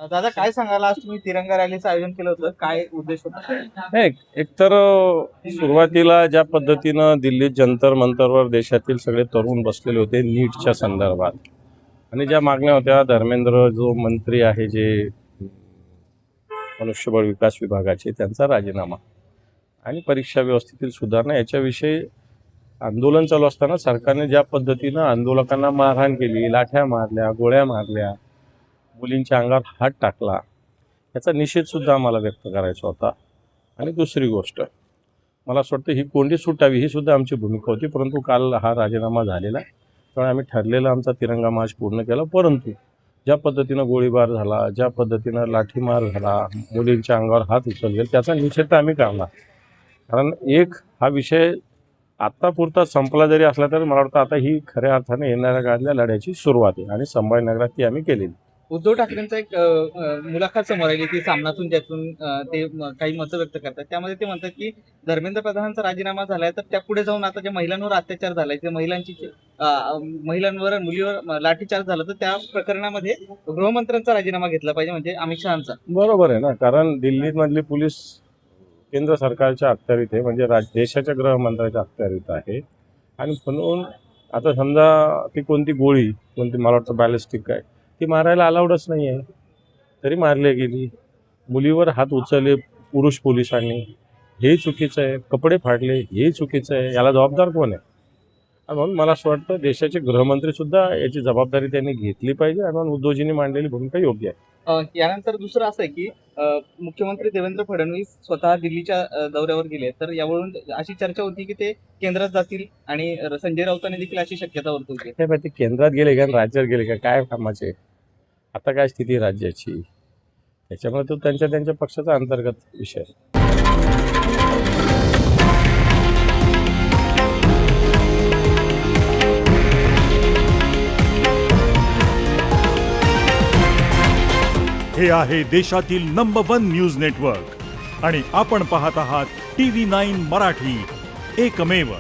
दादा काय सांगाल, आज तुम्ही तिरंगा रॅलीचं आयोजन केलं होतं, काय उद्देश होता? एकतर सुरुवातीला ज्या पद्धतीनं दिल्लीत जंतर मंतरवर देशातील सगळे तरुण बसलेले होते नीटच्या संदर्भात आणि ज्या मागण्या होत्या, धर्मेंद्र जो मंत्री आहे जे मनुष्यबळ विकास विभागाचे, त्यांचा राजीनामा आणि परीक्षा व्यवस्थेतील सुधारणा याच्याविषयी आंदोलन चालू असताना सरकारने ज्या पद्धतीनं आंदोलकांना मारहाण केली, लाठ्या मारल्या, गोळ्या मारल्या, मुलींच्या अंगावर हात टाकला, याचा निषेधसुद्धा आम्हाला व्यक्त करायचा होता. आणि दुसरी गोष्ट, मला असं वाटतं ही कोंडी सुटावी ही सुद्धा आमची भूमिका होती, परंतु काल हा राजीनामा झालेला आहे. त्यामुळे आम्ही ठरलेला आमचा तिरंगा मार्च पूर्ण केला. परंतु ज्या पद्धतीनं गोळीबार झाला, ज्या पद्धतीनं लाठीमार झाला, मुलींच्या अंगावर हात उचलले, त्याचा निषेध तर आम्ही करला. कारण हा विषय आत्तापुरता संपला जरी असला तरी मला वाटतं आता ही खऱ्या अर्थाने येणाऱ्या काळातल्या लढ्याची सुरुवात आहे आणि संभाजीनगरात ती आम्ही केलेली. उद्धव ठाकरेंचा एक मुलाखत समोर आली की सामनातून ज्यातून ते काही मतं व्यक्त करतात. त्यामध्ये ते म्हणतात की धर्मेंद्र प्रधानांचा राजीनामा झालाय, तर त्या पुढे जाऊन आता ज्या महिलांवर अत्याचार झालाय, त्या महिलांवर मुलीवर लाठीचार्ज झाला, तर त्या प्रकरणामध्ये गृहमंत्र्यांचा राजीनामा घेतला पाहिजे, म्हणजे अमित शहाचा. बरोबर आहे ना, कारण दिल्लीमधली पोलीस केंद्र सरकारच्या अखत्यारीत आहे, म्हणजे देशाच्या गृहमंत्र्याच्या अखत्यारीत आहे. आणि म्हणून आता समजा ती कोणती गोळी, मला वाटतं बॅलिस्टिक आहे, ती मारायला अलाउडच नाही आहे, तरी मारली गेली. मुलीवर हात उचलले पुरुष पोलिसांनी, हे चुकीचं आहे. कपडे फाडले, हे चुकीचं आहे. याला जबाबदार कोण आहे? आणि म्हणून मला असं वाटतं देशाचे गृहमंत्रीसुद्धा याची जबाबदारी त्यांनी घेतली पाहिजे. आणि म्हणून उद्धवजींनी मांडलेली भूमिका योग्य आहे. यानंतर दुसरं असं आहे की मुख्यमंत्री देवेंद्र फडणवीस स्वतः दिल्लीच्या दौऱ्यावर गेले, तर यावरून अशी चर्चा होती की ते केंद्रात जातील आणि संजय राऊतांनी देखील अशी शक्यता वर्तवली. काय माहिती केंद्रात गेले का राज्यात गेले का, काय कामाचे? आता काय स्थिती राज्याची, त्याच्यामुळे तो त्यांच्या पक्षाचा अंतर्गत विषय आहे. हे आहे देशातील नंबर 1 न्यूज नेटवर्क आणि आपण पाहत आहात TV9 मराठी, एकमेव.